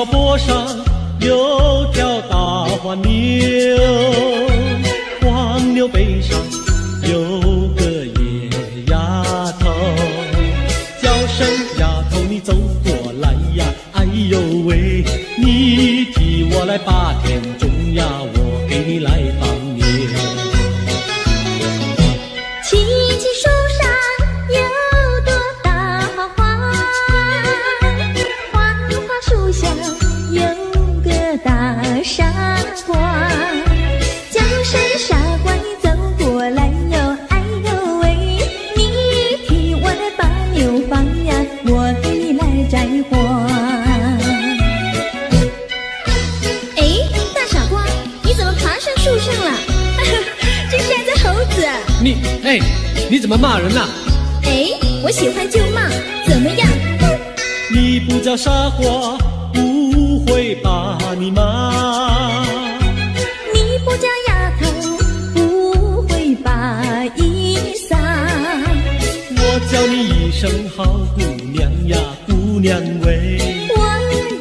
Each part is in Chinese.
小坡上有条大黄牛，黄牛背上有个野丫头，叫声丫头你走过来呀，哎呦喂，你替我来把田种呀，我给你来放牛。青青树上有朵大花花，花花树下有个大傻瓜，叫声傻瓜你走过来哟，哎呦喂，你替我来把牛放呀，我给你来摘花。哎，大傻瓜，你怎么爬上树上了？这是在猴子。你怎么骂人呐？哎，我喜欢就骂，怎么样？你不叫傻瓜，不会把你骂。你不叫丫头，不会把衣撒。我叫你一声好姑娘呀，姑娘喂。我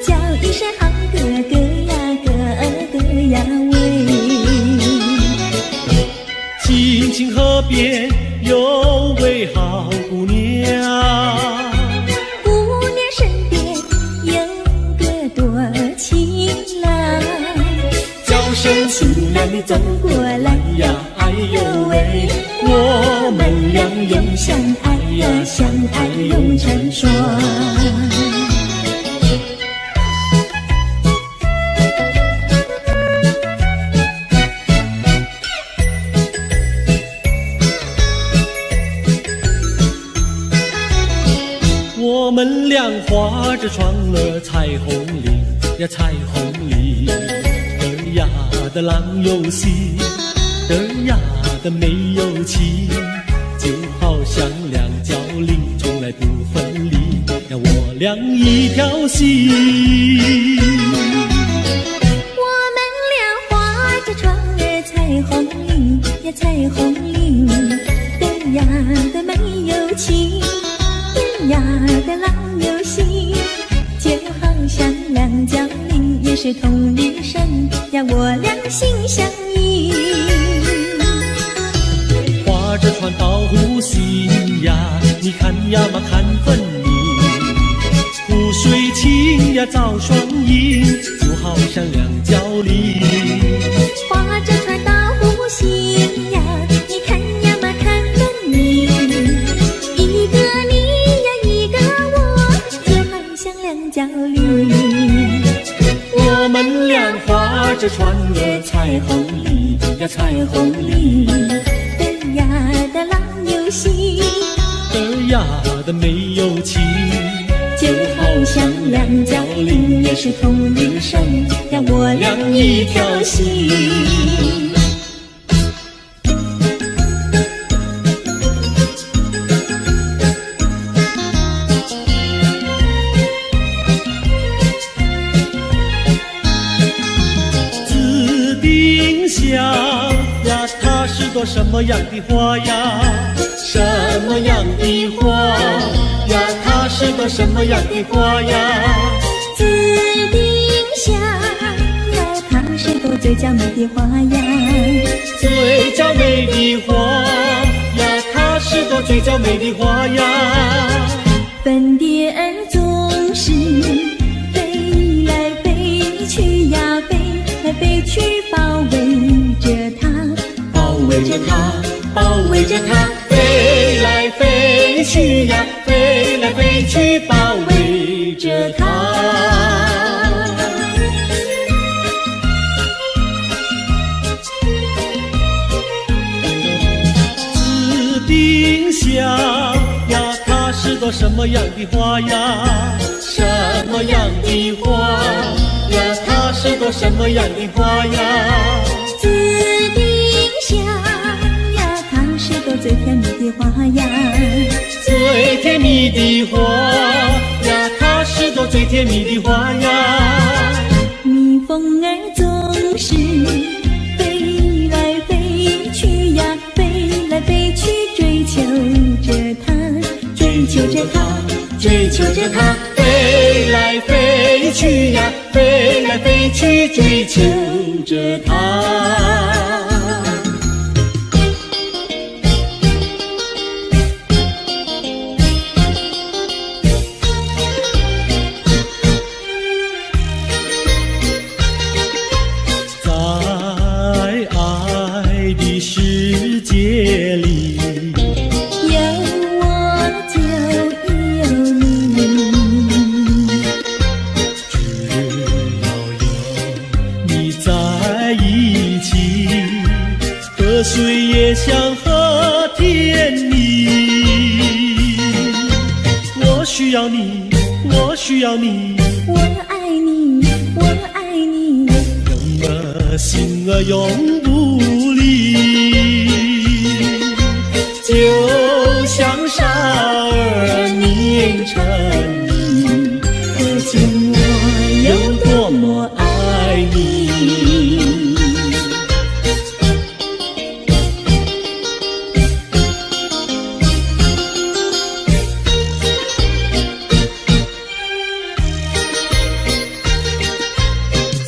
叫一声好哥哥呀，哥哥呀喂。青青河边有位好姑娘，姑娘身边有个多情郎，叫声姑娘你走过来呀，哎呦喂，我们俩永相爱呀，相爱永成双。我们俩划着船儿彩虹里呀，彩虹里，嘚呀的郎有喜，嘚呀的没有气，就好像两角铃从来不分离呀，我俩一条心。我们俩划着船儿彩虹里呀，彩虹里，嘚呀的没有气，嘚呀的郎有喜，就好像两角铃也是同一声呀，我俩心相依。划着船到湖心呀，你看呀嘛看分明，湖水清呀照双影，就好像两角铃。划着船到湖心呀，你看呀嘛看分明，一个你呀一个我，就好像两角铃。我们俩划着船儿彩虹里呀，彩虹里，嘚呀的郎有喜，嘚呀的没有气，就好像两角铃也是同一声呀，我俩一条心。紫丁香呀，它是朵什么样的花呀？什么样的花呀？它是朵什么样的花呀？紫丁香呀，它是朵最娇美的花呀，最娇美的花呀，它是朵最娇美的花呀。粉蝶儿总是飞来飞去呀，飞来飞去包围着它，包围着它，包围着它，飞来飞去呀，飞来飞去，包围着它。紫丁香呀，它是朵什么样的花呀？什么样的花呀？它是朵什么样的花呀？紫丁香呀，它是朵最甜蜜的花呀，最甜蜜的花呀，它是朵最甜蜜的花呀。蜜蜂儿总是飞来飞去呀，飞来飞去追求着它，追求着它，追求着它，飞来飞去呀，飞追求着它。在爱的世界里，有我就有你，只要有你在一起，河水也像和甜蜜。我需要你，我需要你，我爱你，我爱你，永儿心儿永不离。就像傻儿年成你，可见我有多么爱你。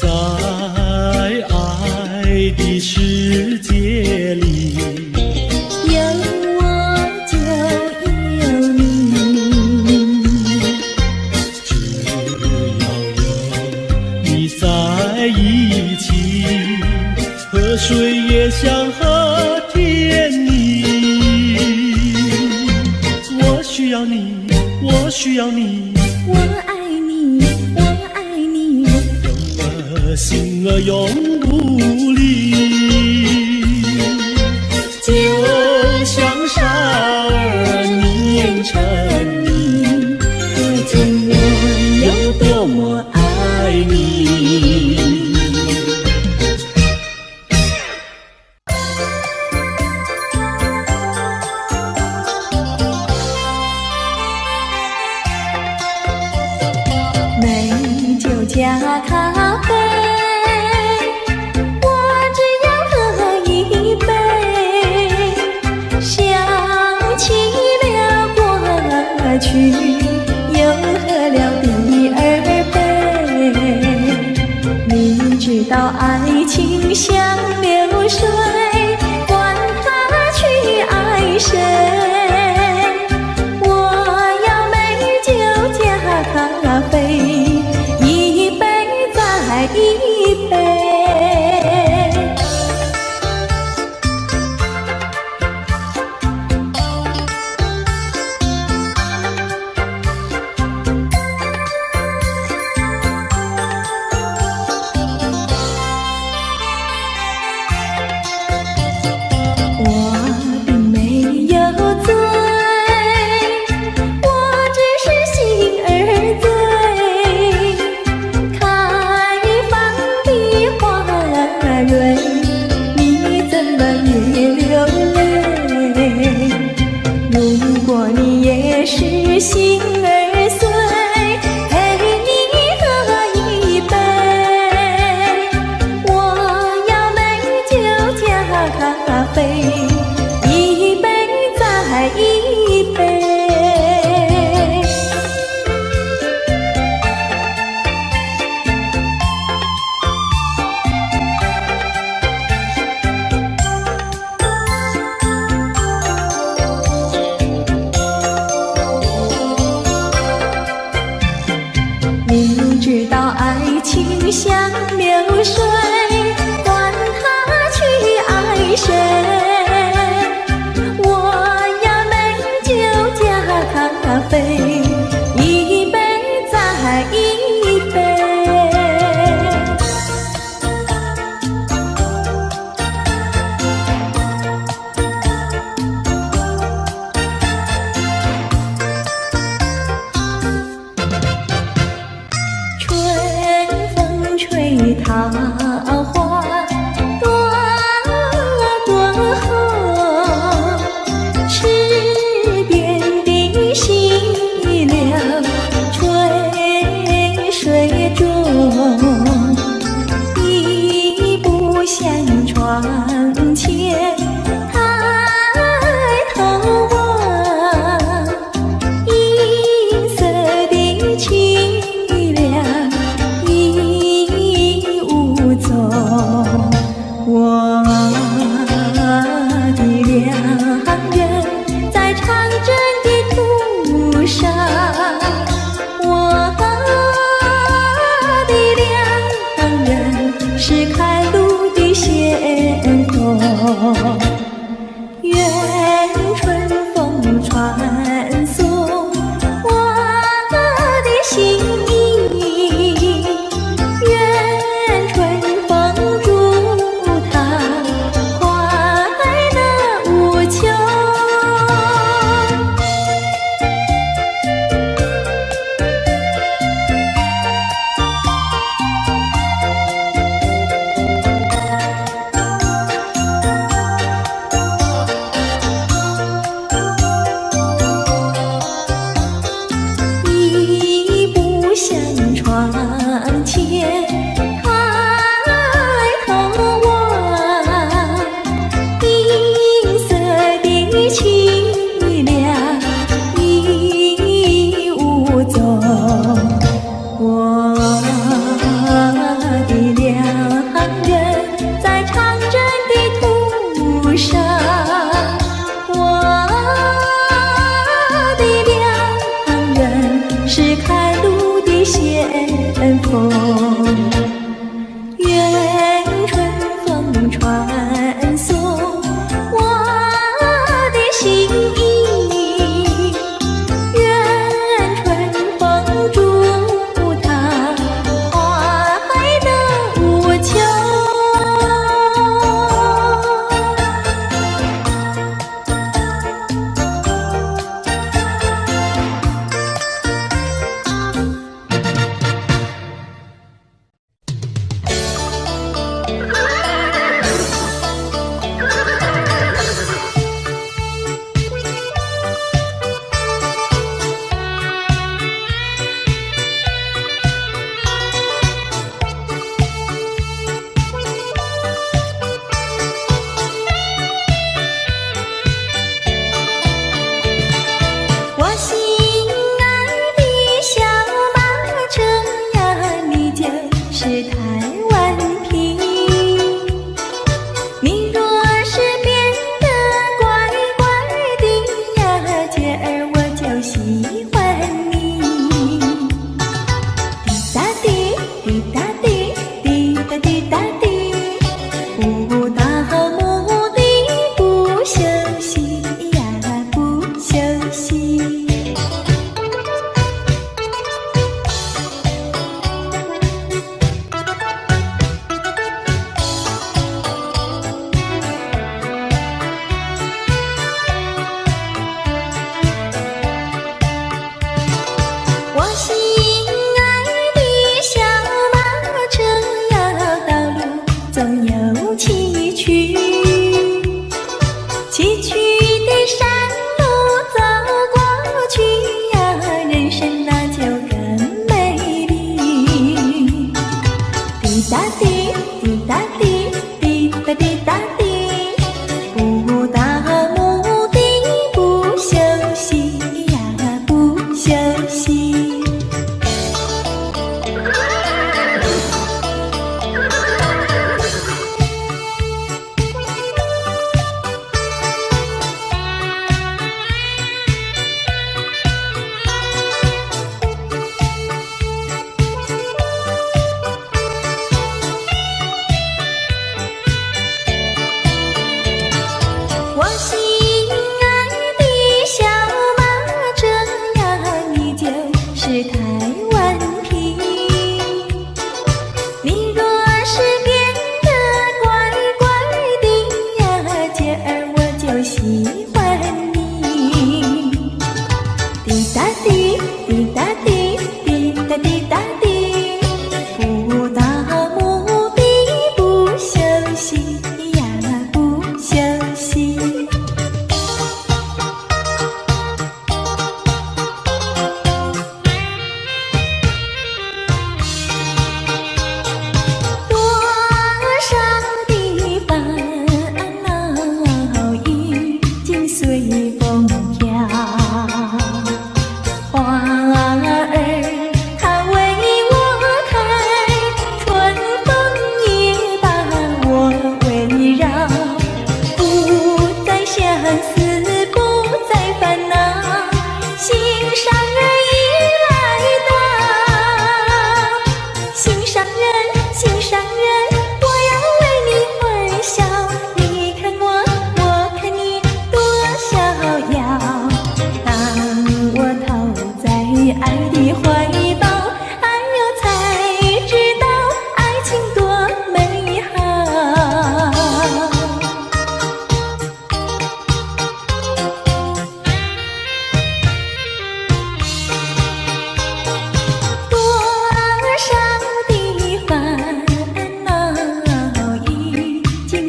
在爱的世界里，有我就有你，只要有你在一起，河水也像和甜蜜。我需要你，我需要你，我爱你，我爱你，永儿心儿永不离。就像傻儿年成你，可见我有多么爱你。美酒加咖啡，我只要喝一杯，想起了过去，又喝了第二杯。你知道爱情像流水，管它去爱谁，我要美酒加咖啡，一杯再一杯。我并没有醉，我只是心儿醉。开放的花蕊，你怎么也流泪？如果你也是心儿碎，陪你喝一杯。我要美酒加咖啡，一杯再一杯。你知道爱情像流水，管它去爱谁，我要美酒加咖啡，一杯再一杯。春风吹桃花朵朵红，池边的细柳垂水中，一步向窗前抬头望，银色的清凉一无愿春风传送我的心意，愿春风祝他快乐无穷。一步向窗前开口望，银色的凄凉已无踪。我的良人在长征的途上，我的良人是开路的先锋。愿春风传送我的心意，愿春风祝他快乐无穷。我心爱的小马车呀，你就是台湾瓶。你若是变得乖乖的呀，姐儿我就喜欢你。滴答滴，滴答滴，滴答滴答滴，不到目的不休息呀，不休息。我心爱的小马车呀，道路总有崎岖，崎岖的山路走过去呀，人生那就更美丽。滴答滴，滴答滴，滴答滴答滴，不到目的不休息呀，不休息。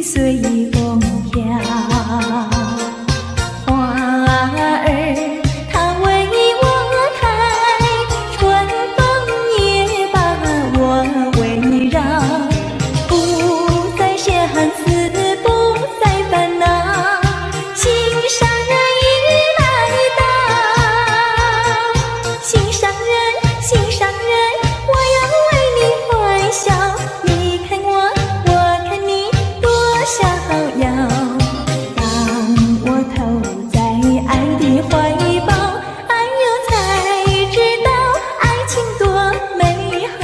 随风飘。花儿它为我开，春风也把我围绕，不再相思，不再烦恼，心上人已来到。心上人，心上人，我要为你欢笑。你看我，我看你，多逍遥。当我投在爱的怀抱，哎呦，才知道爱情多美好。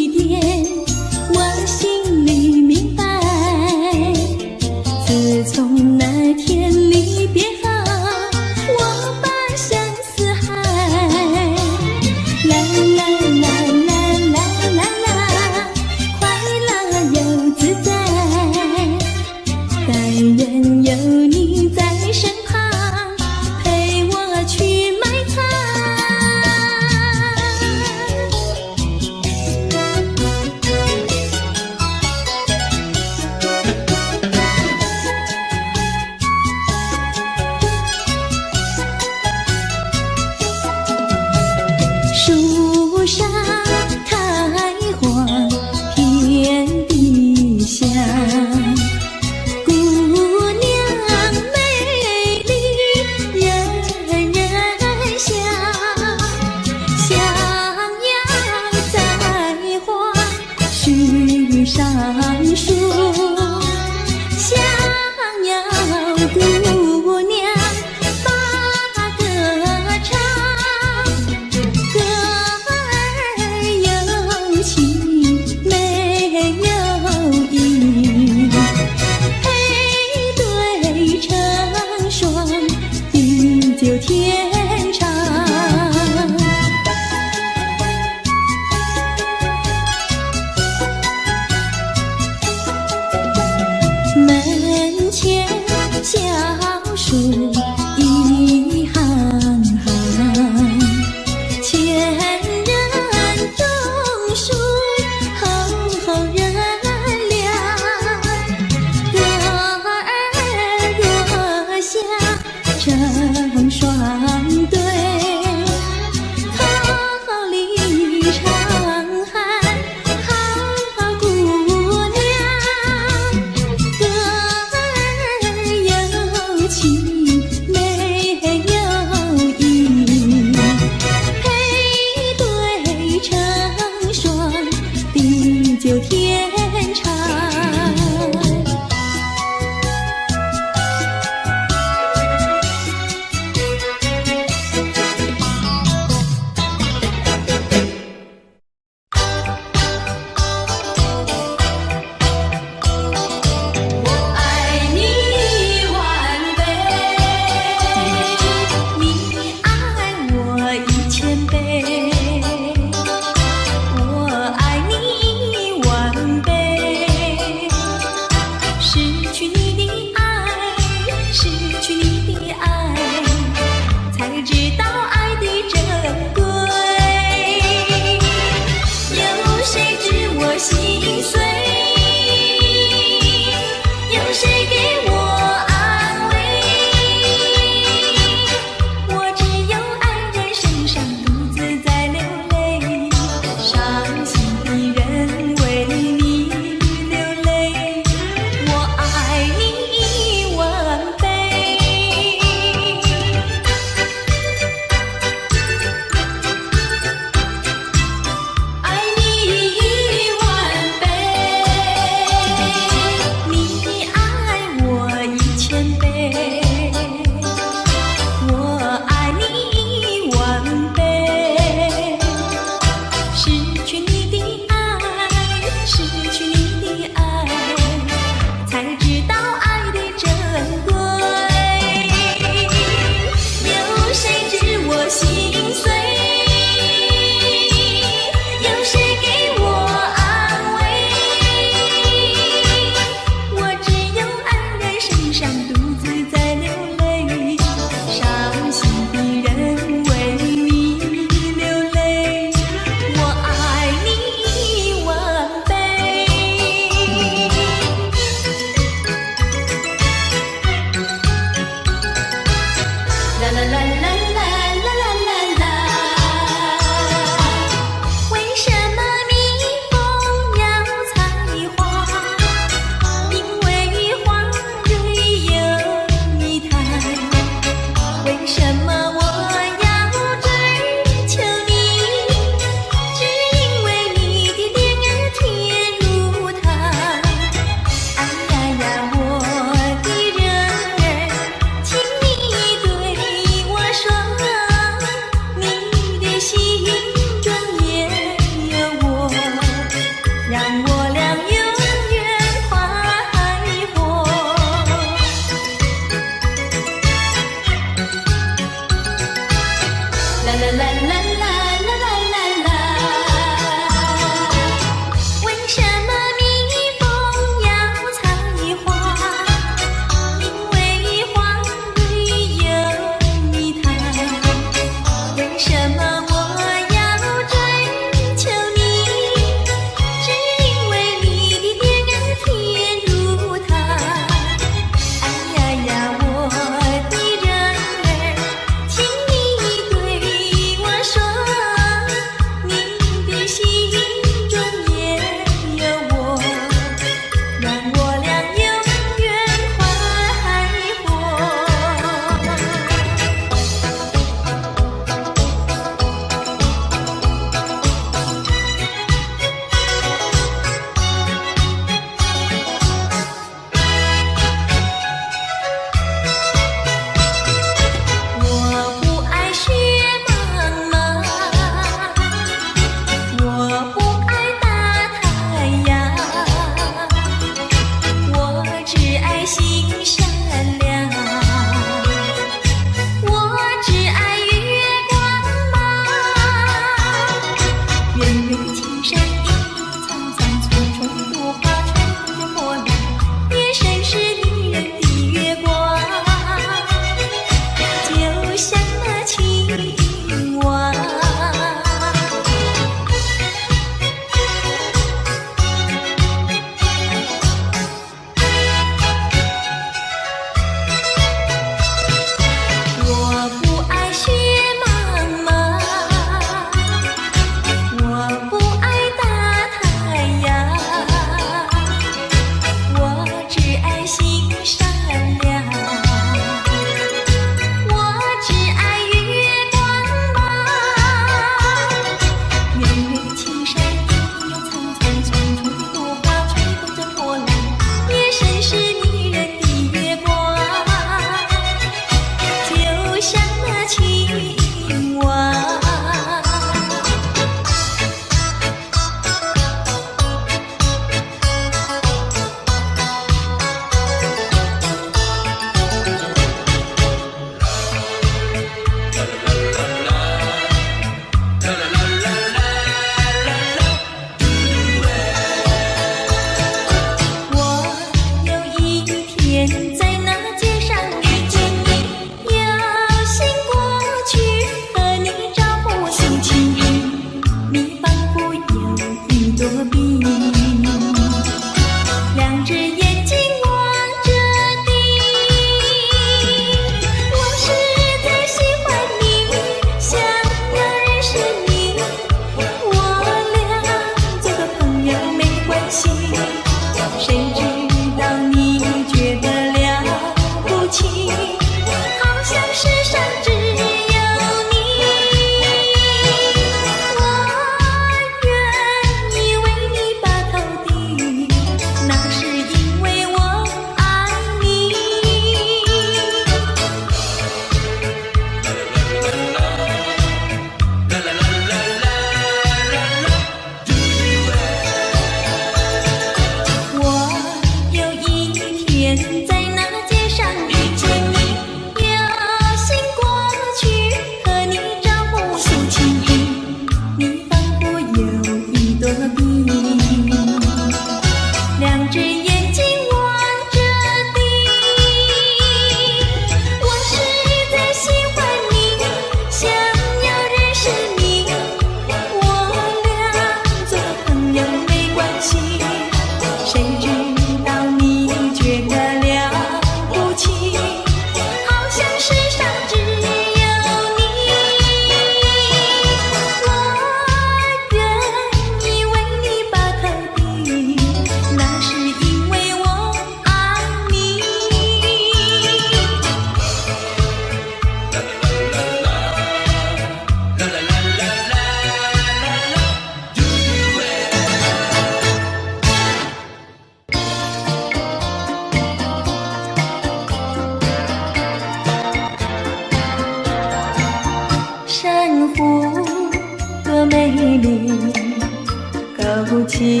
勾起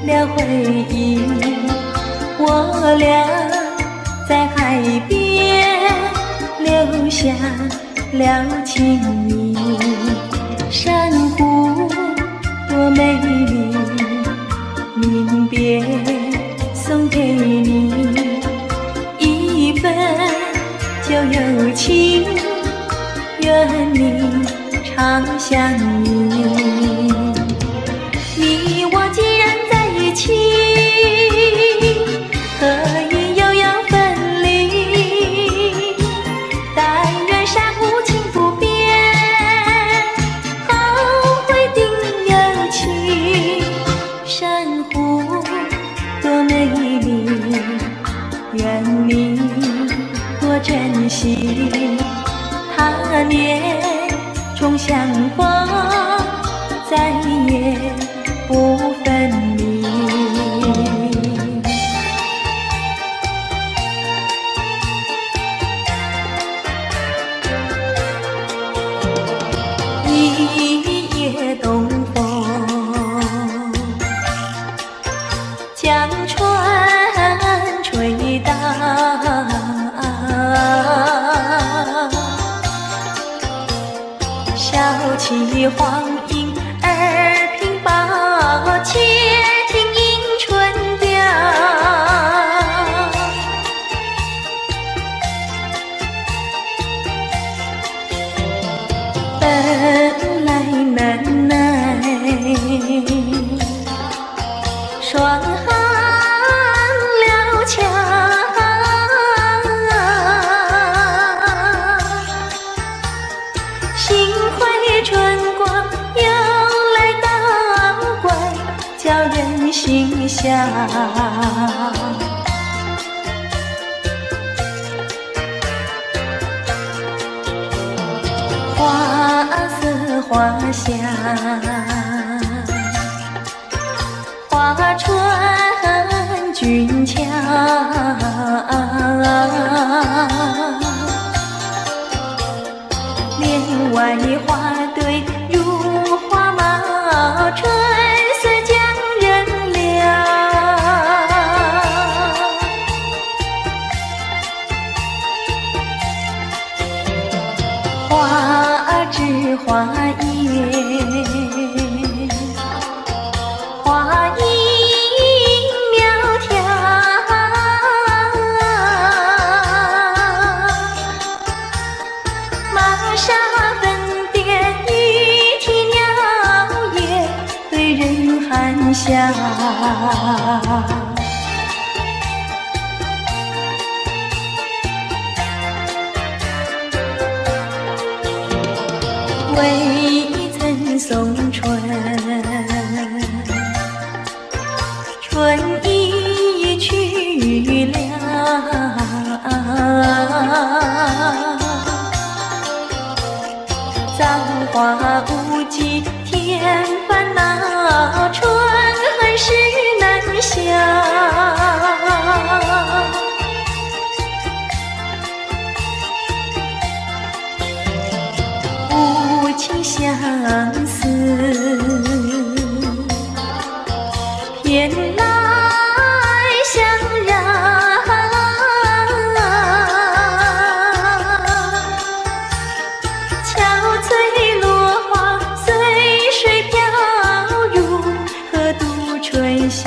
了回忆，我俩在海边留下了情意。珊瑚多美丽，临别送给你一份旧友情，愿你常相依。你我既然在一起，何以又要分离？但愿山无情不变，后会定有期。珊瑚多美丽，愿你多珍惜。他年重相逢，再也不分离。一夜东风，将船吹荡，笑起黄莺儿屏抱，且听迎春调。本来难耐，双行了桥，心怀春光又来捣怪，叫人心笑。花色花香，花船俊俏，帘外花堆如花帽，春色将人撩。花枝花叶，花影苗条，玛莎粉蝶语啼鸟也对人含笑。未曾送春，春已去了。造化无极添烦恼，春恨事难消。无情相思，偏来相让。憔悴落花随水飘入河渡春宵。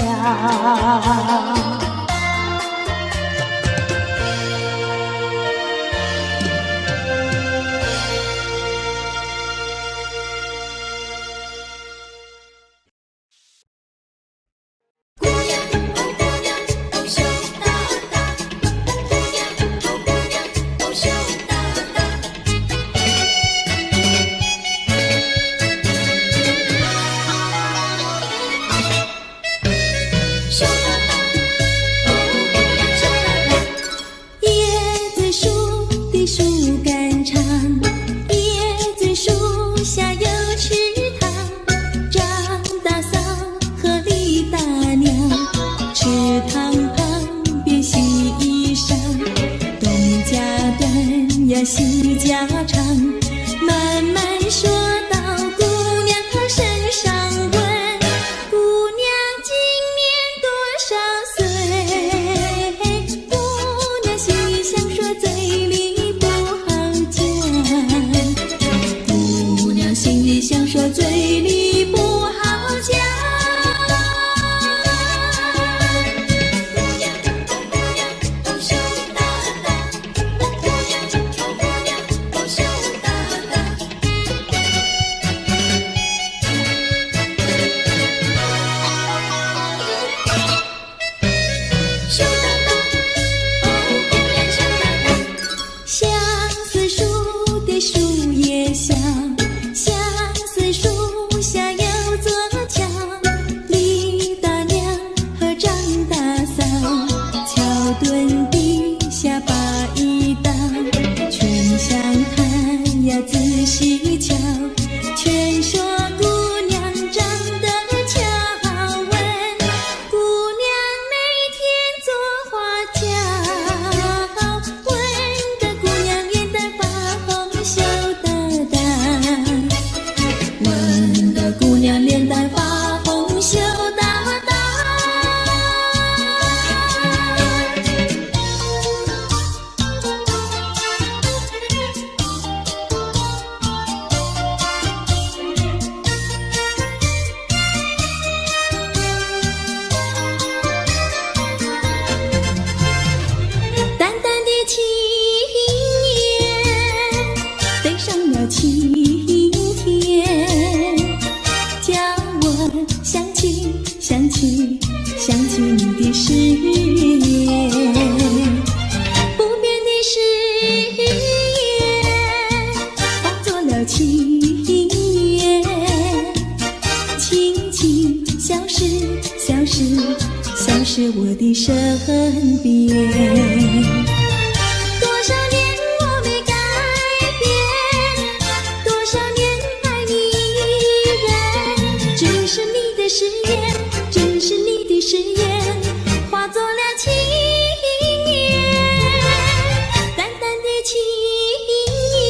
心里想说，嘴里不好讲。想起你的誓言，不变的誓言化作了情缘，轻轻消失，消失，消失我的身边。多少年我没改变，多少年爱你依然，只是你的誓言，只是你的誓言化作了情缘，淡淡的情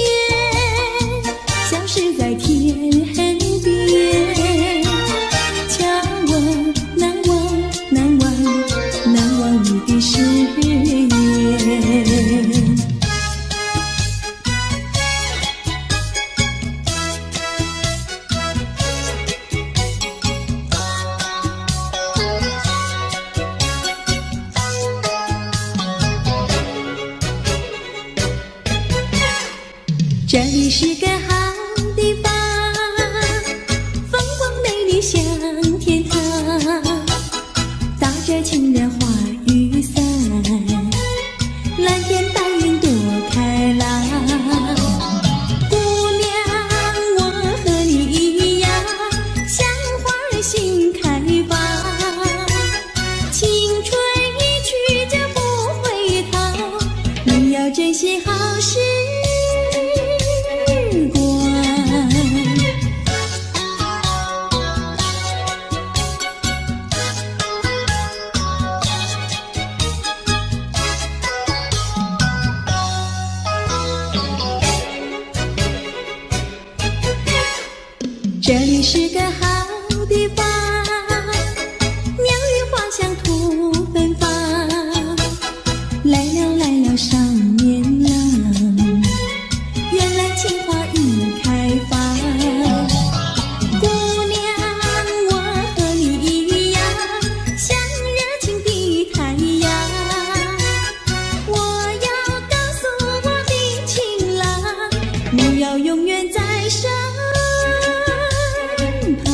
缘消失在天边，叫我难忘难忘难忘你的誓言。这里是个好地方，风光美丽像天堂，打着情人花雨伞，蓝天白云多开朗。姑娘，我和你一样，像花儿心开放，青春一去就不回头，你要珍惜好时这里是个好地方，鸟语花香吐芬芳，来了来了少年郎，原来情花已开放。姑娘，我和你一样，像热情的太阳，我要告诉我的情郎，你要永远在身旁。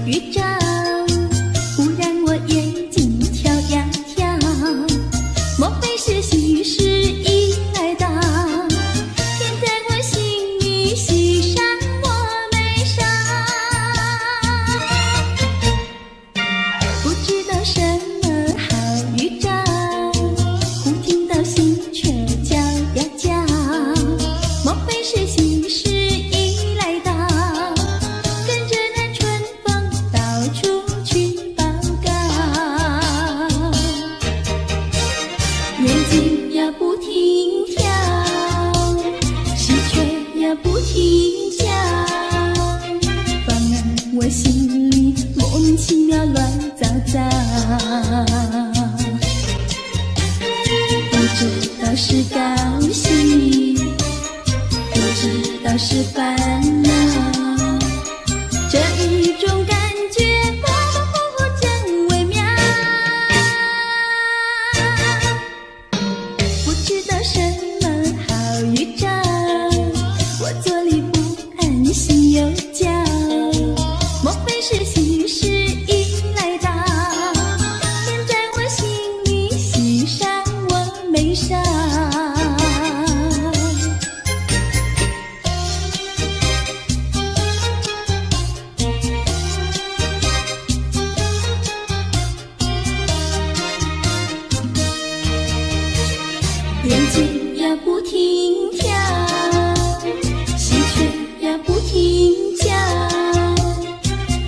预兆，忽然我眼睛跳呀跳，莫非是喜事已来到？天在我心里，喜上我眉梢。不知道什么好预兆，忽听到心却叫呀叫，莫非是喜事已来到？跟着那春风到处去报告，眼睛呀不停跳，喜鹊呀不停叫，放我心里莫名其妙乱糟糟。不知道是高兴，不知道是烦恼，这一种感觉模模糊糊真微妙。不知道什么好预兆，我坐立不安，心又焦，莫非是喜事已来到？天在我心里，喜上我眉梢。眼睛呀不停跳，喜鹊呀不停叫，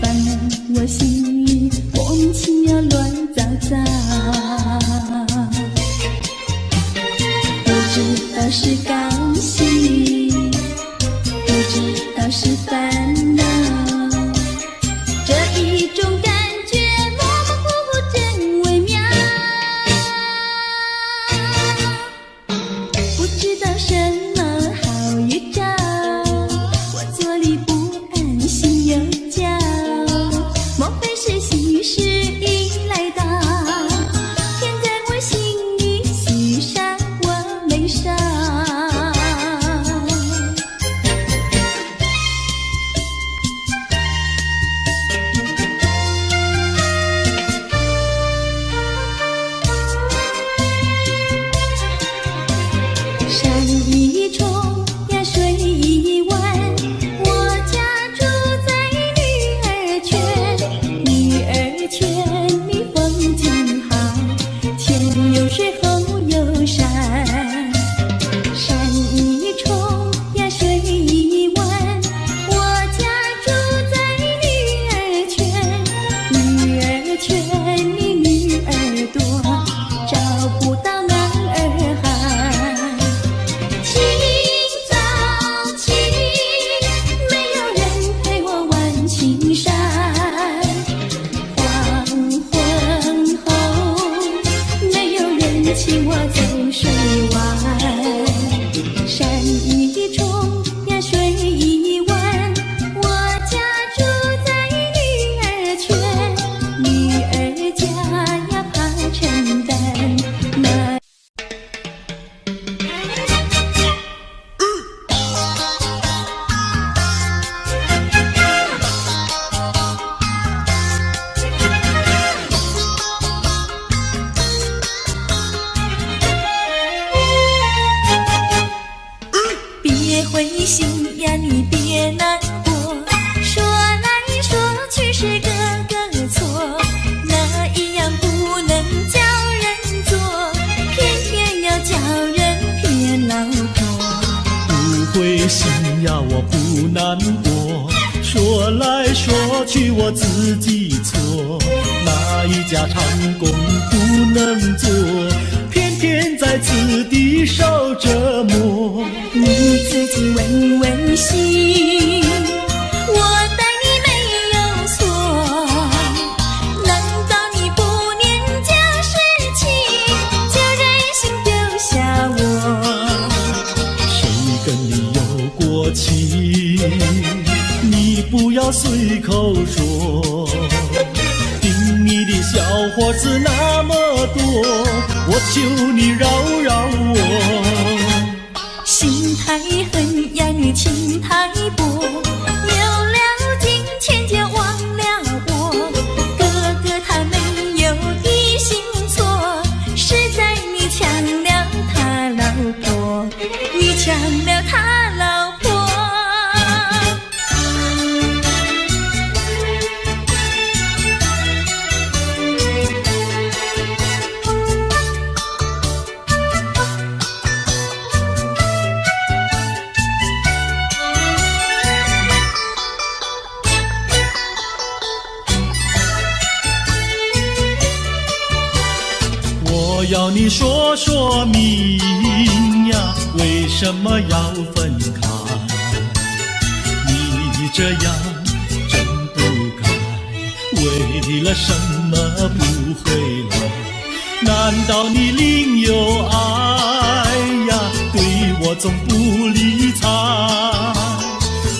放我心里莫名其妙乱糟糟。不知道是高兴，不知道是烦恼，这一种感觉模模糊糊真微妙。不知道什么好预兆，我坐立不安，心又焦，莫非是喜事已来到？天在我心里，喜上我眉梢。山一重呀水一弯，我家住在女儿泉。女儿泉里风景好，前有水后有山。山一重呀水一弯，我家住在女儿泉。女儿泉里女儿多，找不到男儿汉。清早起，没有人陪我玩青山，黄昏后，没有人请我走水湾。山一重呀水一弯，我家住在女儿泉。女儿家呀怕承担那别灰心呀，你别难过，说来说去是个个错，哪一样不能叫人做，偏偏要叫人骗老婆。不灰心呀，我不难过，说来说去我自己错，哪一家长工不能做，偏偏在此地受折磨。你自己问问心，我待你没有错，难道你不念旧事情，就任性丢下我？谁跟你有过情，你不要随口说，听你的小伙子那么多，我求你饶饶我。心太狠呀，你情太薄，有了金钱就忘了我。我要你说说明呀，为什么要分开？你这样真不该，为了什么不回来？难道你另有爱呀？对我总不理睬，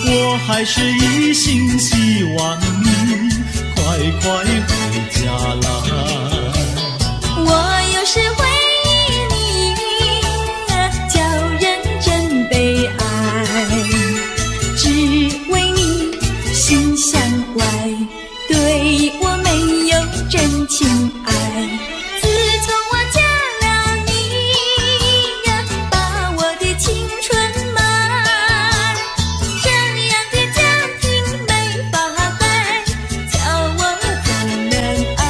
我还是一心希望你快快回家来。我有时回忆你，叫人真悲哀，只为你心向外，对我没有真情爱。自从我嫁了你呀，把我的青春埋，这样的家庭没法改，叫我怎能爱？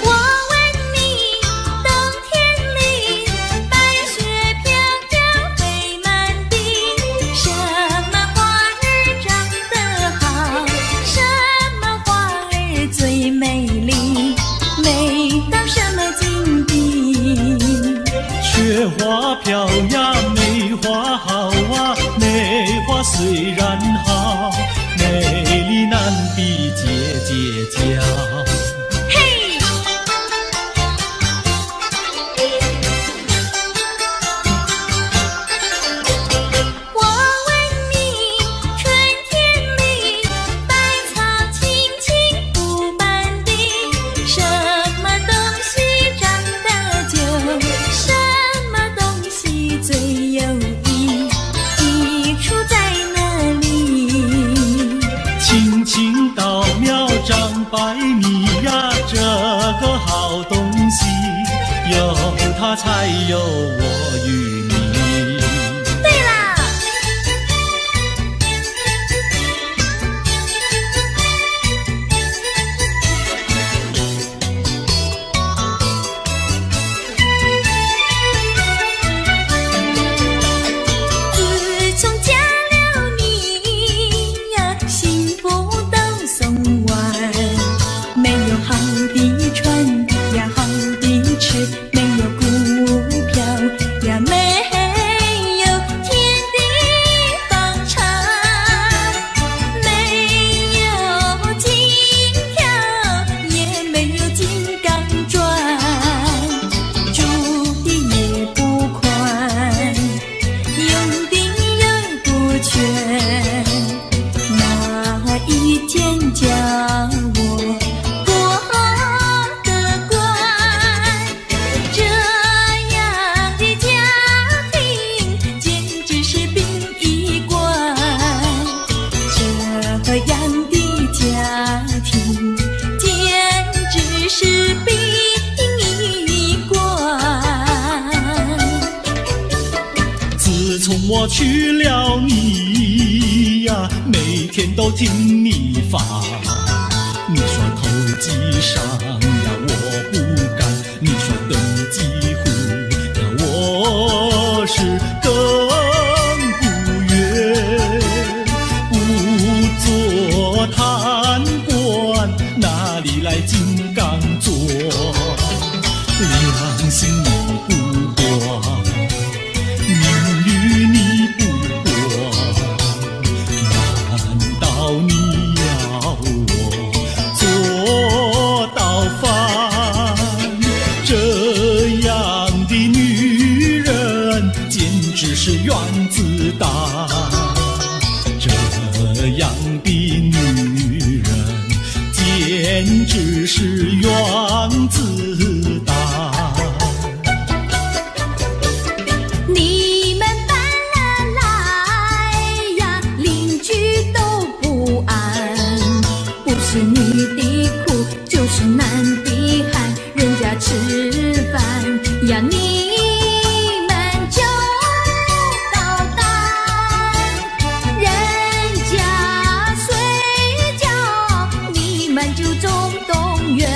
我问你，冬天里白雪飘飘飞满地，什么花儿长得好，什么花儿最美丽，美到什么境地？雪花飘呀，梅花好啊，梅花虽然好，美丽难比姐姐娇。嘿，我问你，春天里百草青青布满地，什么东西长得久，什么东西最有益，益处在哪里？青青稻苗长百米呀，这个好东西，有它才有我与你。对啦，自从嫁了你呀，幸福都送完，没有好的穿呀，好的吃，没有股票呀，没有天地房产，没有金条，也没有金刚钻，住的也不宽，用的也不全，哪一天叫我过得关？这样的家庭简直是殡仪馆，这样的家庭简直是殡仪馆。自从我娶了你呀，每天都听你发。你说投机商呀，我不干；你说登记户呀，我是更不愿。不做贪官，哪里来金刚座？良心你不光，名誉你不过，难道你要我做到饭？这样的女人简直是原子弹，这样的女人简直是原子弹。你们搬了来呀，邻居都不安，不是女的苦，就是男的寒，人家吃饭呀，你们就捣蛋，人家睡觉，你们就总动员。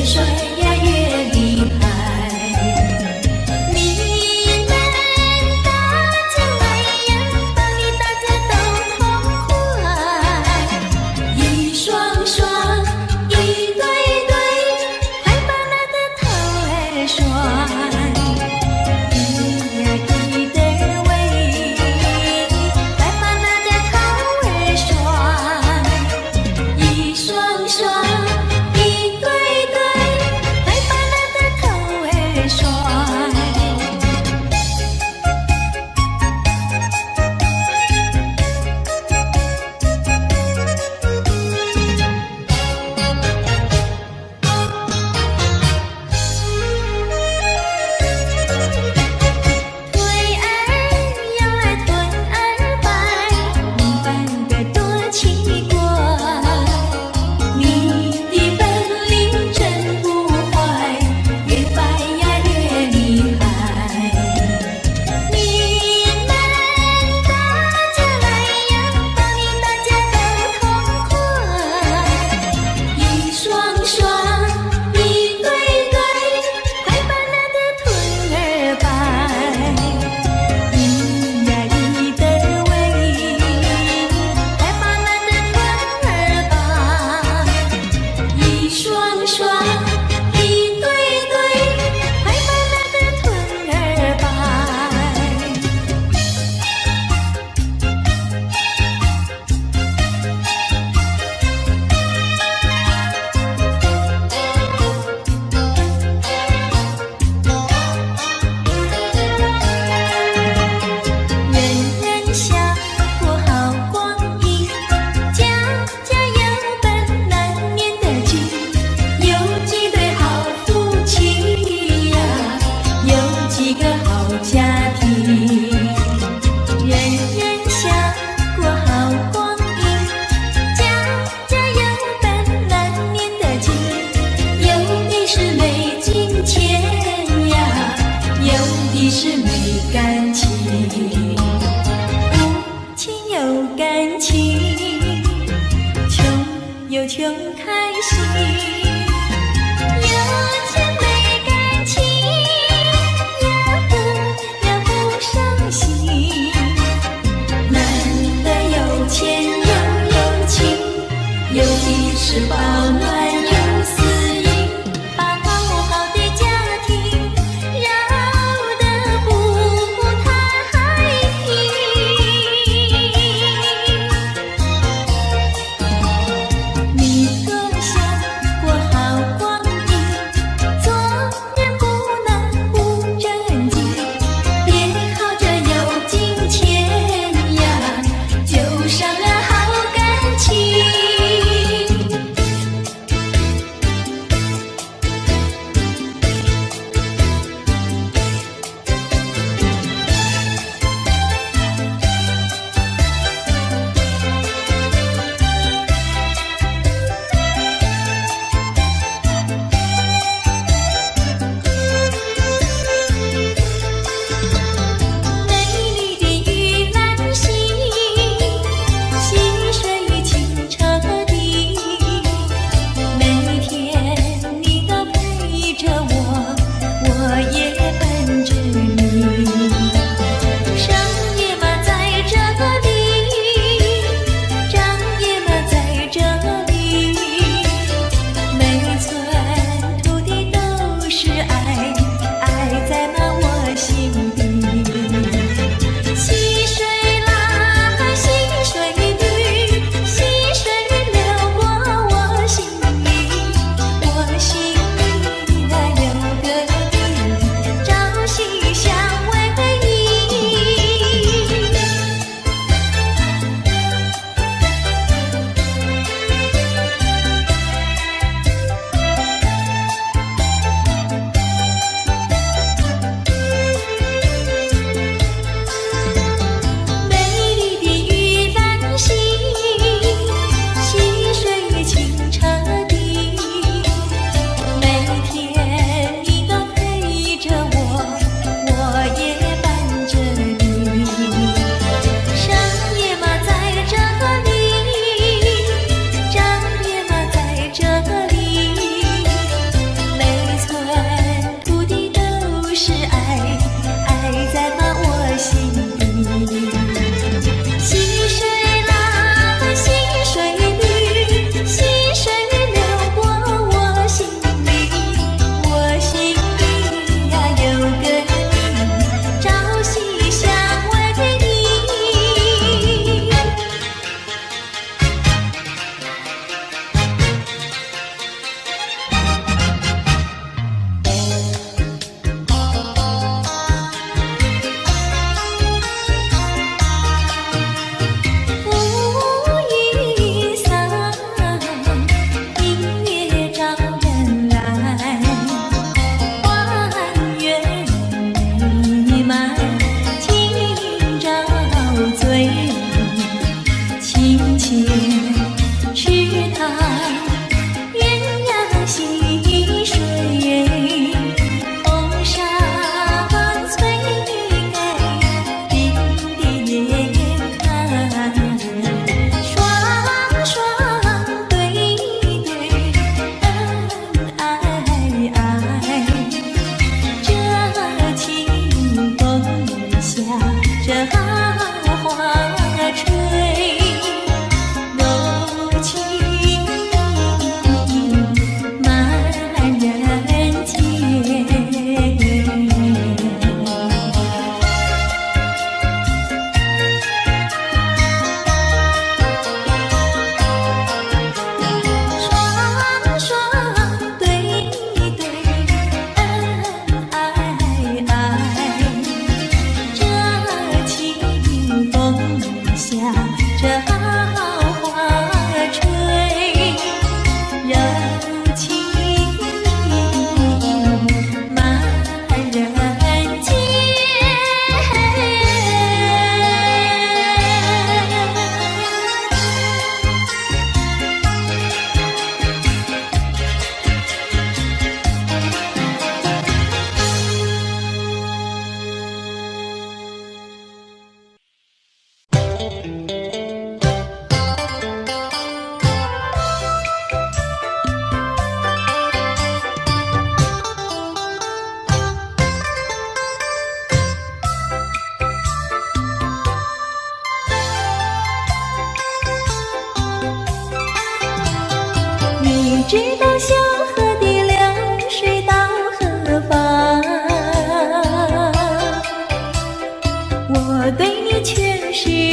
越帅呀越厉害。你们大家来呀，把你大家都痛快。一双双，一对对，快把那个头儿甩。一呀一对喂，快把那个头儿甩。一双双，一对对。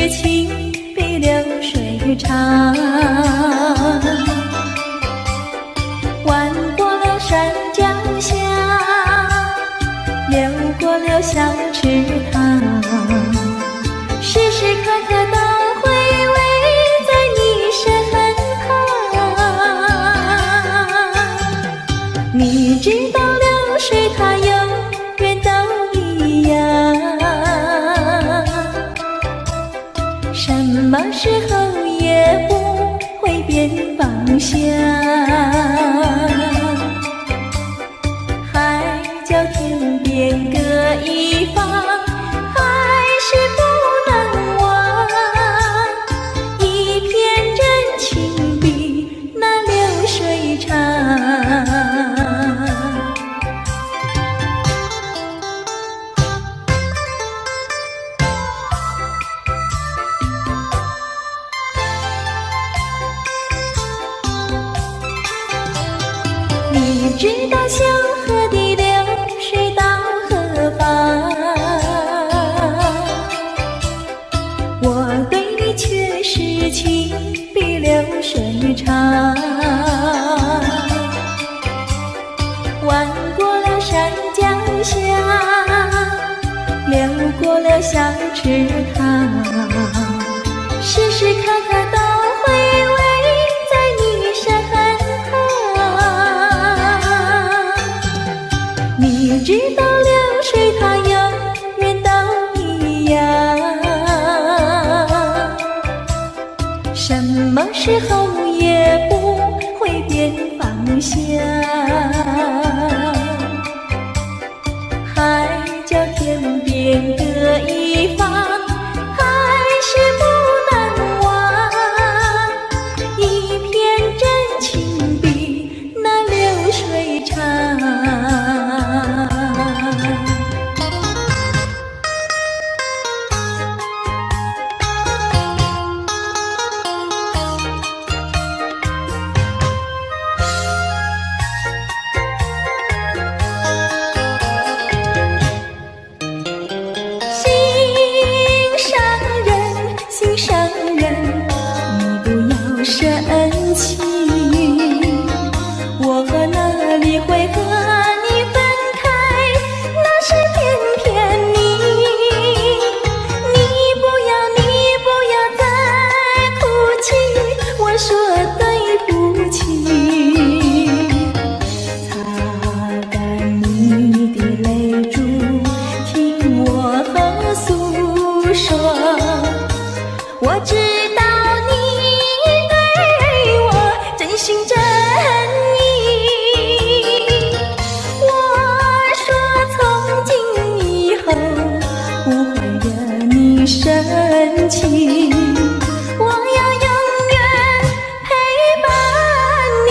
事情比流水长。弯过了山脚下，流过了小池塘，时时刻刻都回味在你身旁。你知道流水它永远都一样，什么时候也不会变方向。海角天边各一方，还是不能忘。一片真情比那流水长。你知道小河的流水到何方？我对你却是情比流水长。弯过了山脚下，流过了小池塘，时时刻刻都回味在你身旁。你知道流水它永远都一样，什么时候也不会变方向。海角天边各一方，还是不能忘。一片真情比那流水长。心上人，你不要生气，我哪里会和你分开，那是偏偏你不要再哭泣，我说对不起。擦干你的泪珠，听我诉说，我知道你对我真心真意，我说从今以后不会惹你生气，我要永远陪伴你。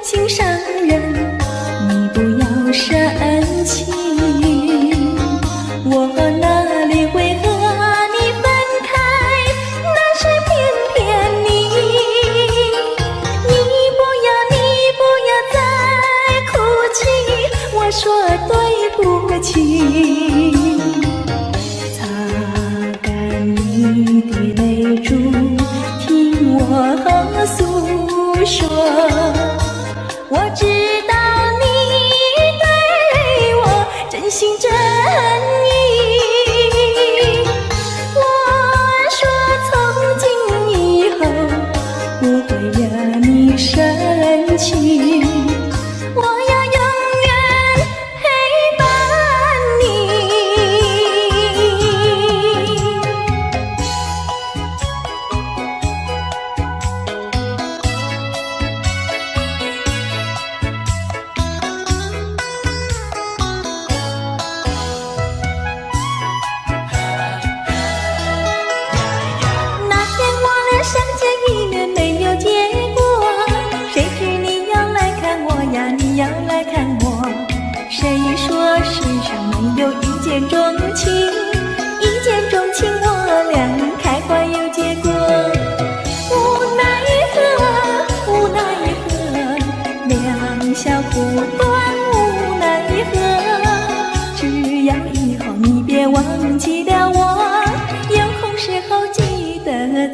心上人，你不要生气，我哪里会和你分开，那是偏偏你不要再哭泣，我说对不起。擦干你的泪珠，听我诉说，我知道你对我真心真意，我说从今以后不会惹你生气，我要永远陪伴你。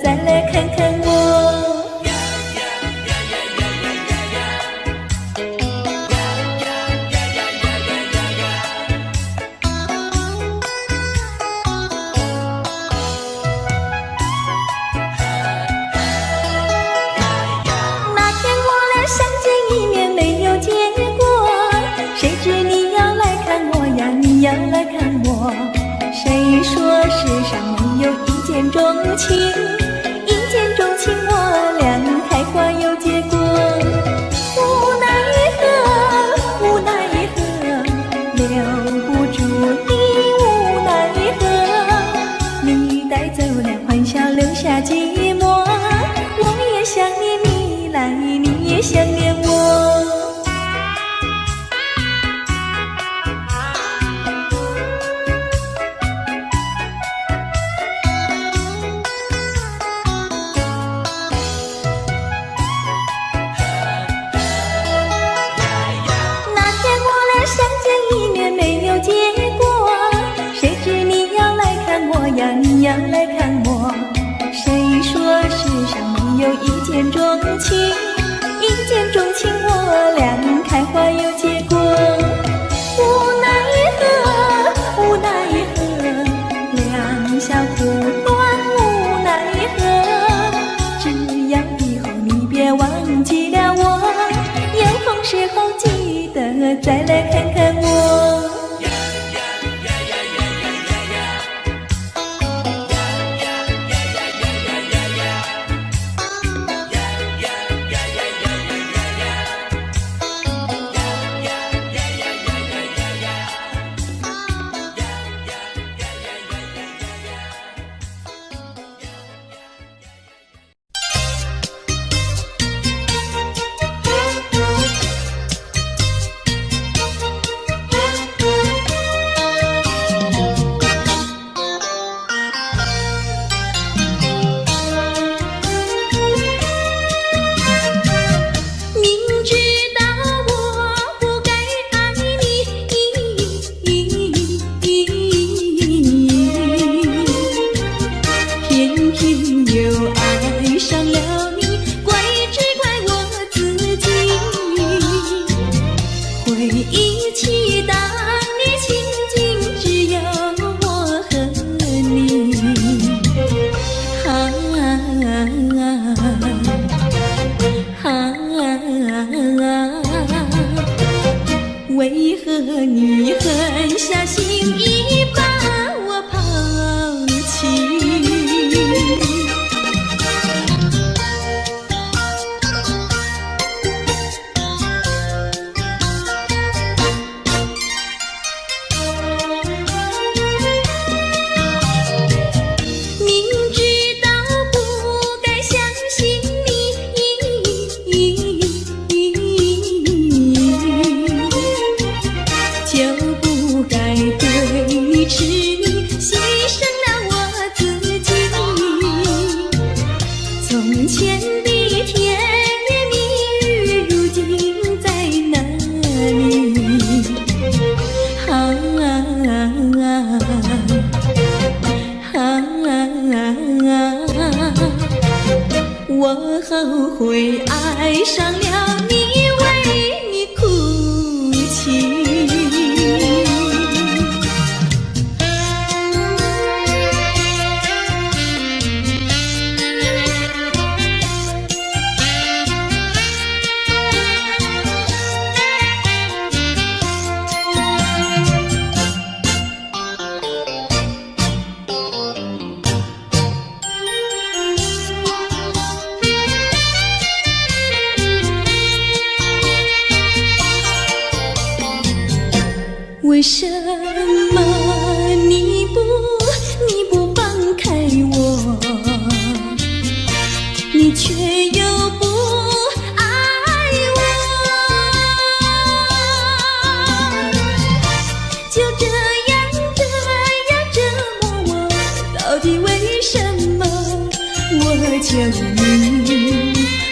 再来看看我。那天我俩相见一面没有结果，谁知你要来看我呀，你要来看我。谁说世上没有一见钟情，一见钟情我俩开花有结果。无奈何，无奈何，留不住你，无奈何，你带走了欢笑，留下寂寞。我也想念你来，你也想念我。相见一面没有结果，谁知你要来看我呀，你要来看我。谁说世上没有一见钟情，一见钟情我俩开花有结果。无奈何，无奈何，两小苦短，无奈何，只要以后你别忘记了我，有空时候记得再来看看我。为何你狠下心意把我抛弃？明知道不该相信你，就不该对痴你，牺牲了我自己。从前的甜言蜜语，如今在哪里？我后悔爱上了你，为你哭泣。为什么你不放开我，你却又不爱我？就这样折磨我，到底为什么？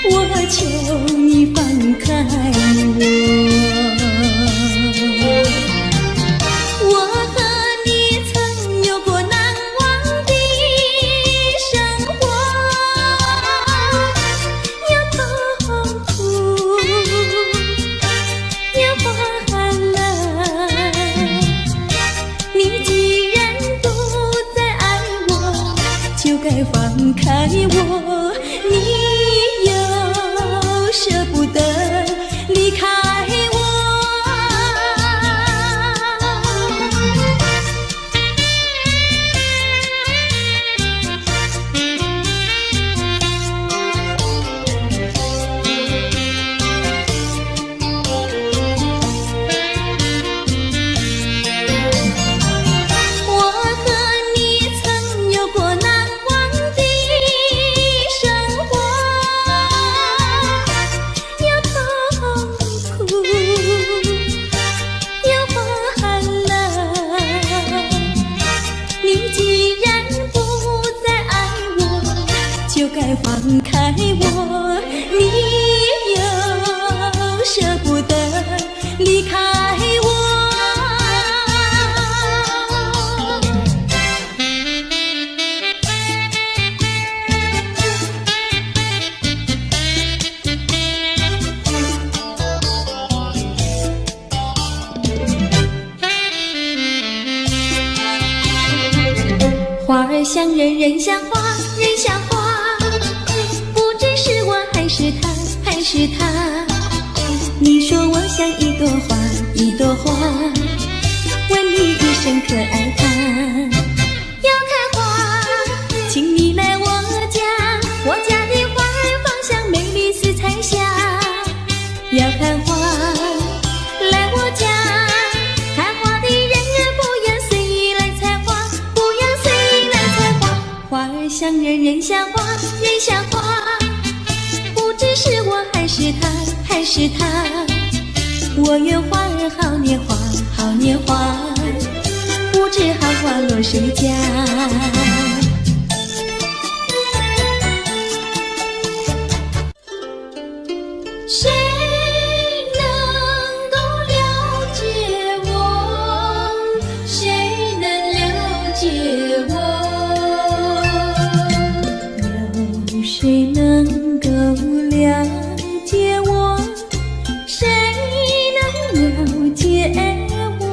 我求你放开我。我和你曾有过难忘的生活。开我，你又舍不得离开我。放开我，你又舍不得离开我。花儿像人，人像花，人像花。还是他，你说我像一朵花，一朵花，问你一声可爱它。要开花，请你来我家，我家的花儿芳香美丽似彩霞。要看花，来我家，看花的人儿不要随意来采花，不要随意来采花。花儿像人，人像花，人像花。只是我还是他，还是他。我愿花儿好年华，好年华，不知好花落谁家。谁能够了解我？谁能了解我？有谁能够了解我？谁能了解我？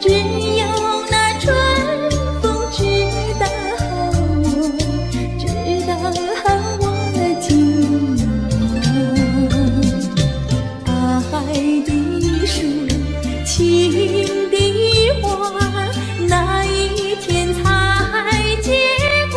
只有那春风知道我，知道我今晚。爱的树，情的花，那一天才结果。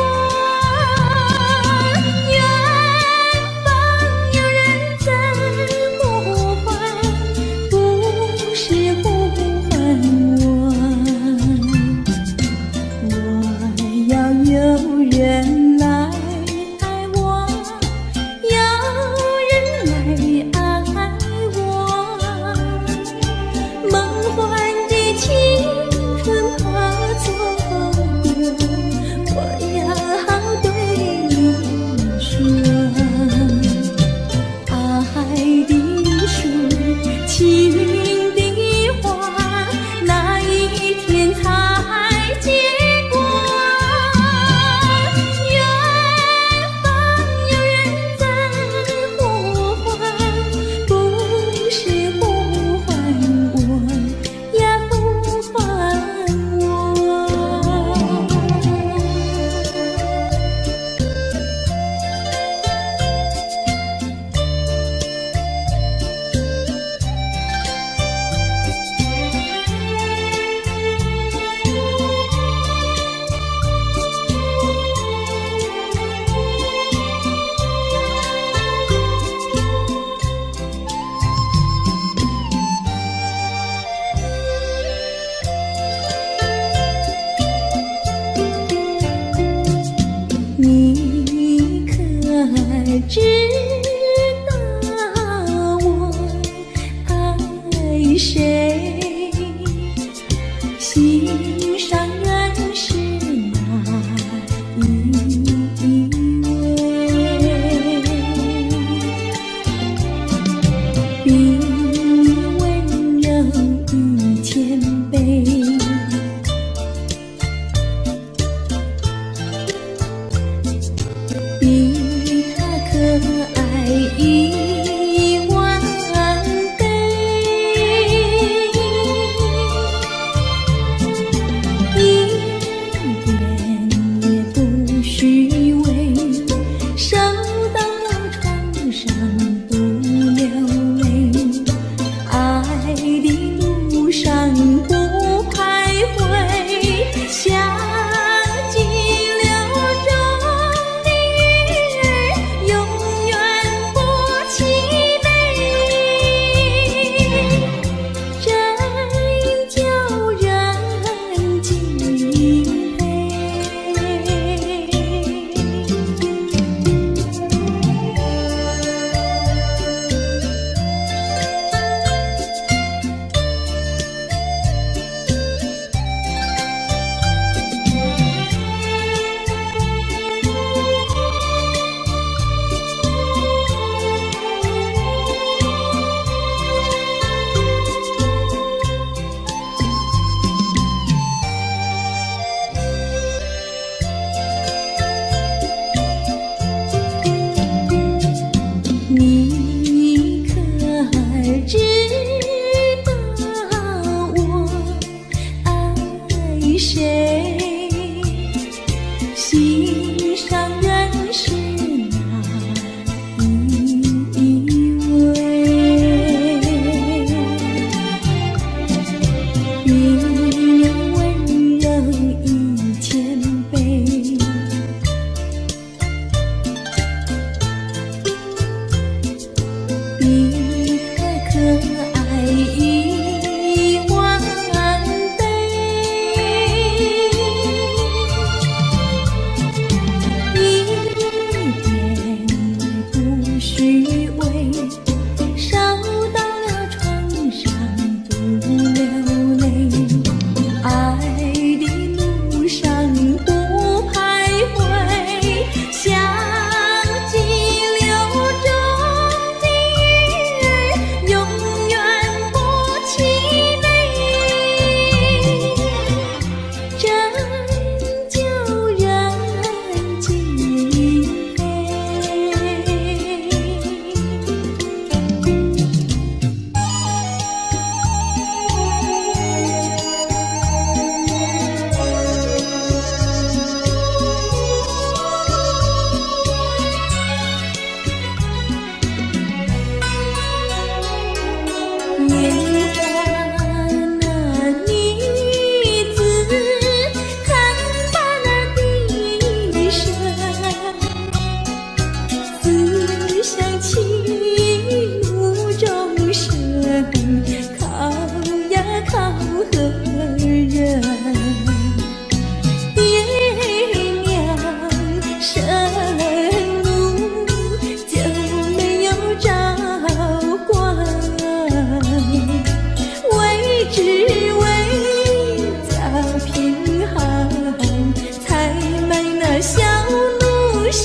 人来爱我，有人来爱我，梦幻的青春怕错过，我要对你说，爱的树，情的花，那一天才结果。上认识哪一位？你有温柔一千倍，你可爱一万倍。一点也不虚伪，烧到了床上不流泪。爱的路上不徘徊，像激流中的鱼儿，永远不气馁。拯救人间年华那女子看罢了笛声，思想起怒中生，靠呀靠何人？爹娘生路就没有照管，为只为家贫寒，才买那小奴舍。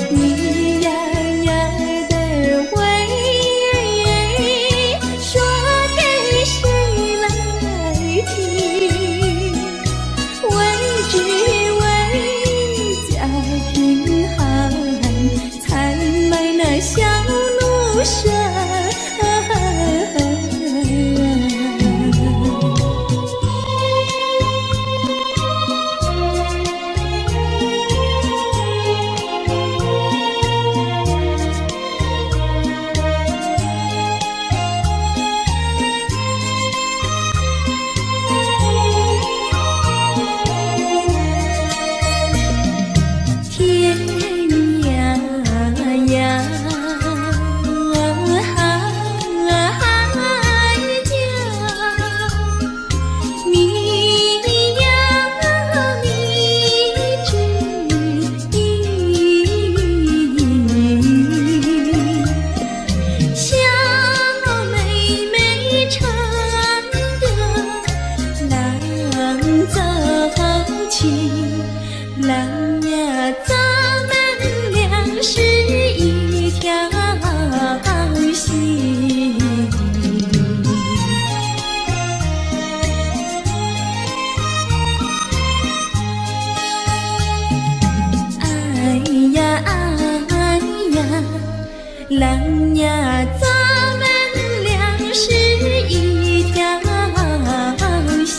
你呀呀的为说给谁来听？为只为家贫寒，才买那小奴舍。天涯呀，海角，你呀你知意，小妹妹唱的郎走起，郎呀咱们俩是一条心。哎呀哎呀，郎呀咱们俩是一条心。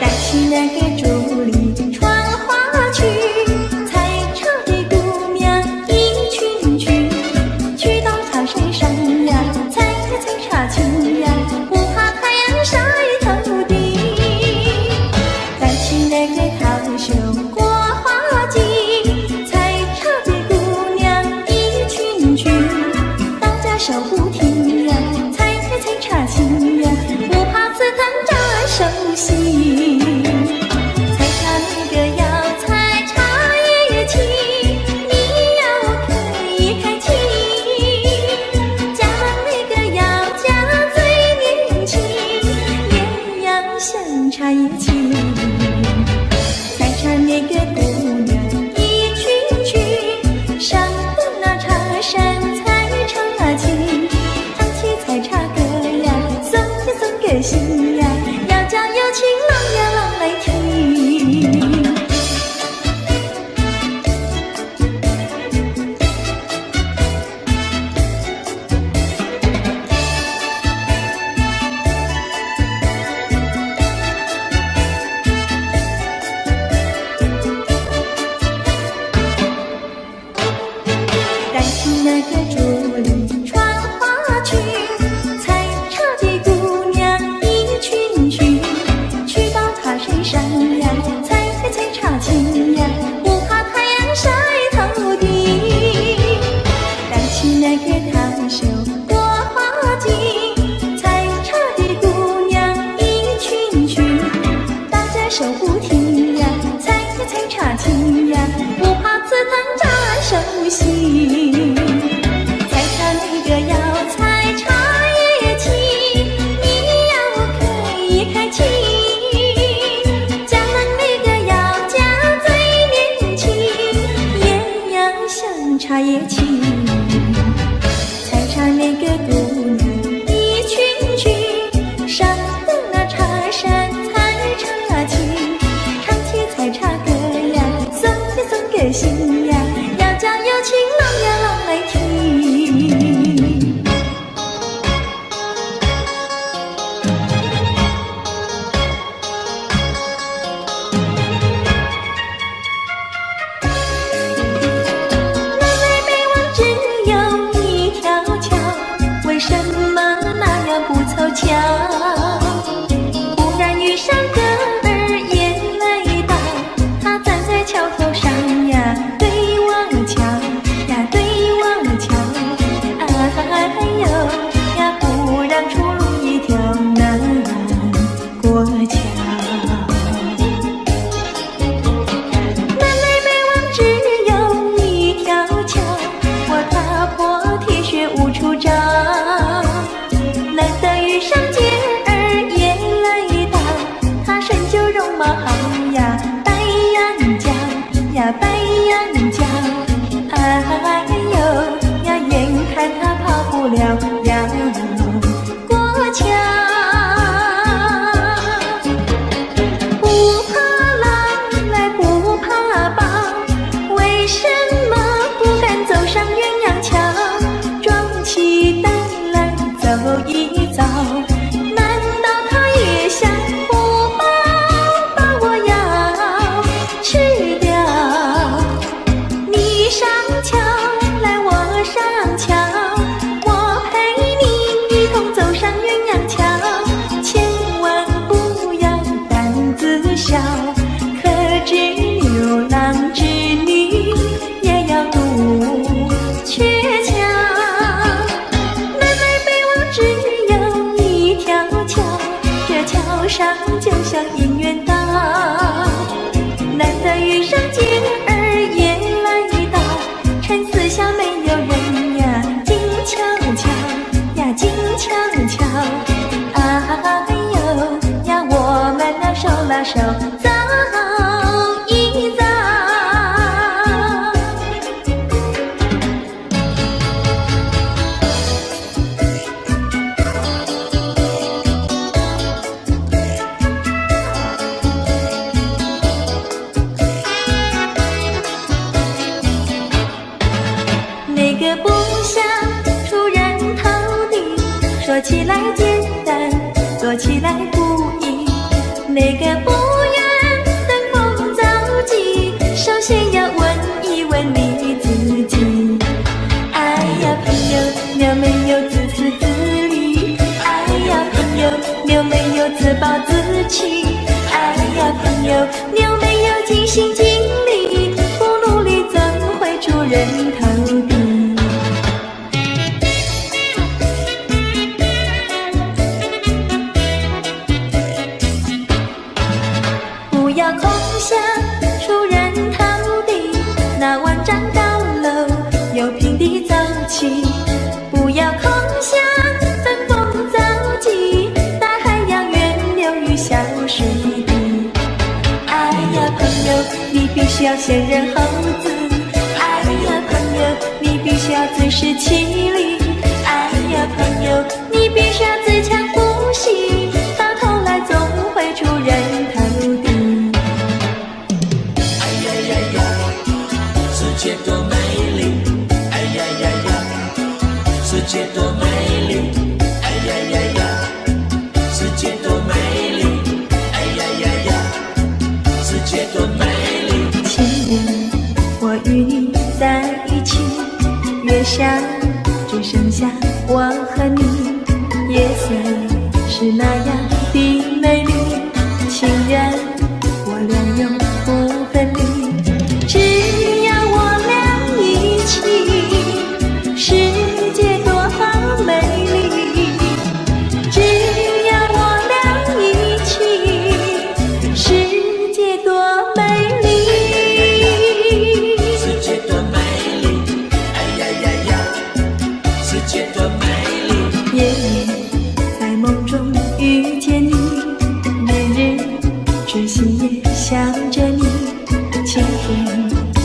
带起那个竹篱穿花去，采茶的姑娘一群群，去到茶山上呀，采茶青呀，不怕太阳晒头顶。带起那个桃袖过花季，采茶的姑娘一群群，大家手不停呀，采茶青呀，不怕刺藤扎手心。采茶那个要采茶叶青，你要开开气，家那个要家最年轻。个心呀，要叫有情郎呀郎来听。单听那个竹林穿花裙，采茶的姑娘一群群，去到她身上呀，采茶青呀，不怕太阳晒头顶。单听那个唐袖过花襟，采茶的姑娘一群群，大家手不停呀，采茶青呀，不怕刺疼扎手心。采茶那个要采茶叶青，你要可以开清。家人那个要家最年轻，也要像茶叶青。采茶那个姑娘一群群，上的那茶山采茶青，唱起采茶歌呀，送个心呀，要叫有情郎呀郎来听。南来北往只有一条桥，为什么那样不凑巧？忽然遇上个儿也来到，他站在桥头上呀，对望瞧呀，对望瞧，哎呦呀，不让出入一条难过桥。南来北往只有一条桥，我踏破铁鞋无处找。难得遇上姐儿也来到，她身就容貌好呀，白羊角呀，白羊角，哎呦呀，眼看她跑不了要过桥。不怕狼来不怕豹，为什么不敢走上鸳鸯桥？壮起胆来走一遭，难道他也想不饱把我要吃掉？你上桥来我上桥，我陪你一同走上鸳鸯桥，千万不要胆子小，可知牛郎织女也要渡鹊桥。南来北往只有一条桥，这桥上就像姻缘岛。难得遇上姐儿也来到，趁四下没有人呀，静悄悄呀，静悄悄，哎呦呀，我们俩手拉手走一走。那个不想出人头地，说起来简单，做起来不易。那个不愿登峰造极，首先要问一问你自己。哎呀朋友，你有没有自私自利？哎呀朋友，你有没有自暴自弃？哎呀朋友，你有没有尽心尽力？不努力怎会出人头地？不要空想出人头地，那万丈高楼有平地走起。不要空想登峰造极，大海洋源流于小水滴。哎呀朋友，你必须要先人后子。哎呀朋友，你必须要自食其力。哎呀朋友，你必须要自强不息。上只剩下我和你，夜色是那样的美丽，情人我俩永不分离，只要我俩一起，世界多么美丽，只要我俩一起，世界多美丽，世界多美丽，哎呀呀呀，世界多美丽。夜夜在梦中遇见你，年日只心也想着你，晴天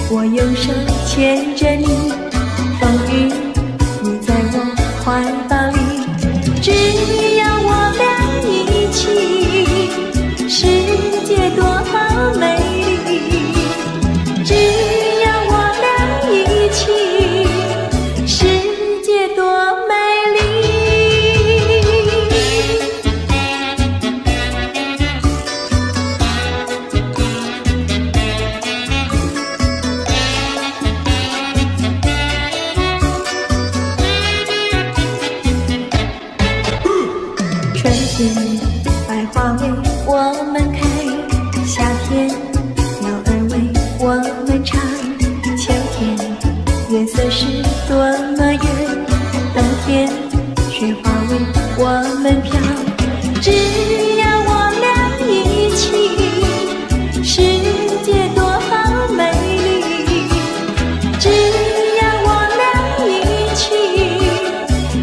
我用手牵着你，风雨你在我怀抱里，只要我俩一起，世界多么美丽，只要我俩一起，世界多美丽。春天百花为我们开，夏天鸟儿为我们唱，秋天月色是多么圆，冬天雪花为我们飘，只要我俩一起，世界多么美丽，只要我俩一起，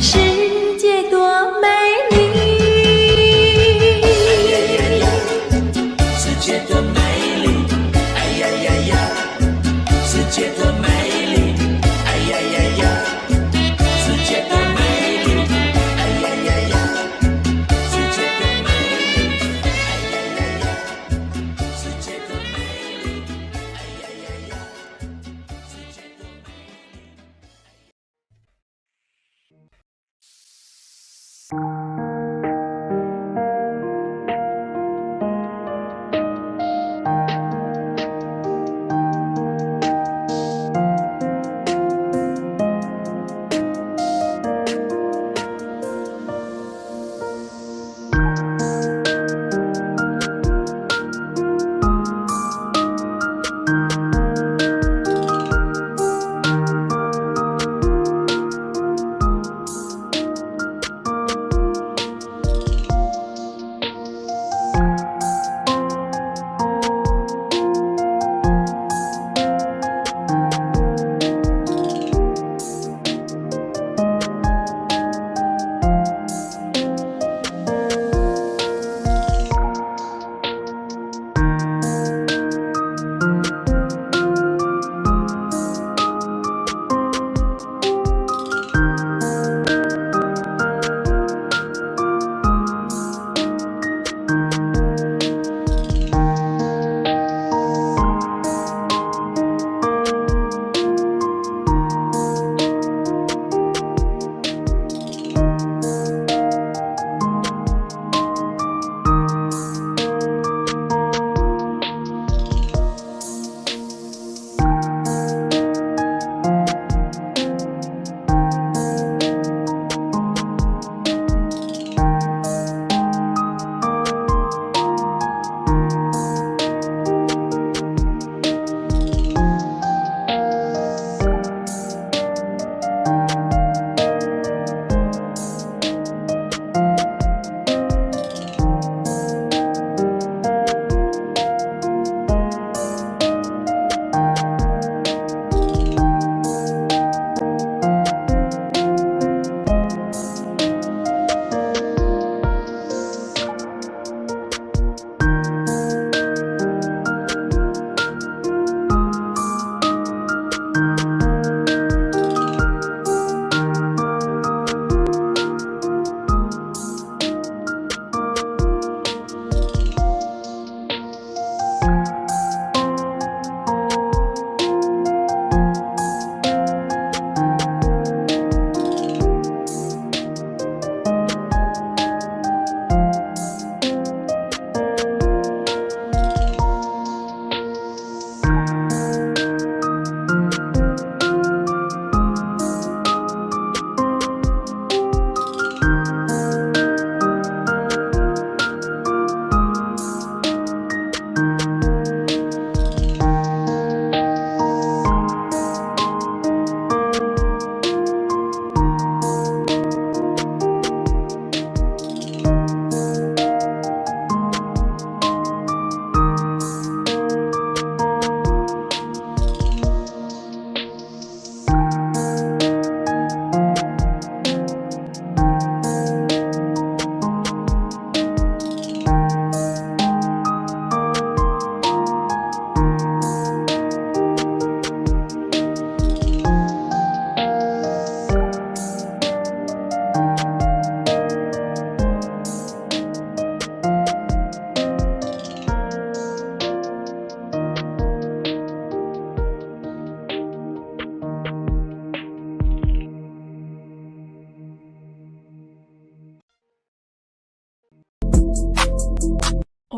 世界多美丽。世界多美丽，哎呀呀呀，世界多美丽，哎呀呀呀，世界多美丽，哎呀呀呀，世界多美丽，哎呀呀呀，世界多美丽，哎呀呀呀，世界多美丽。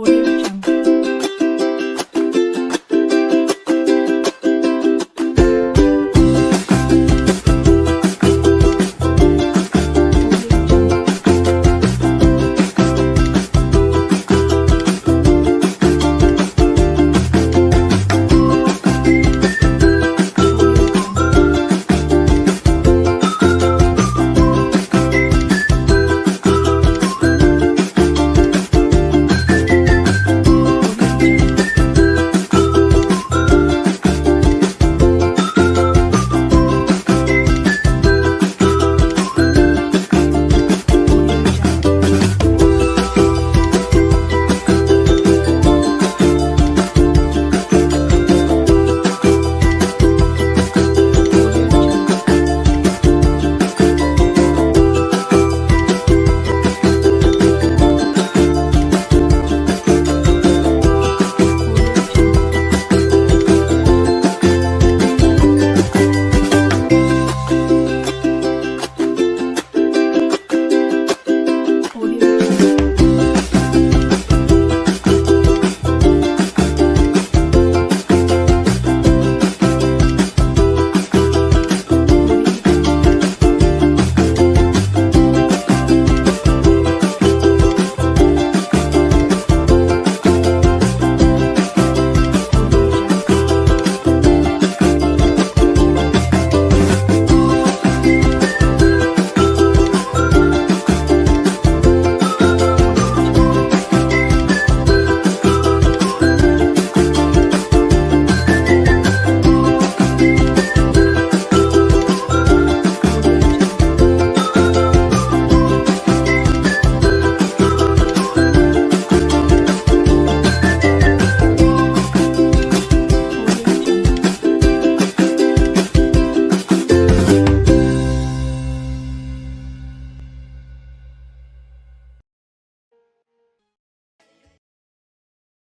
我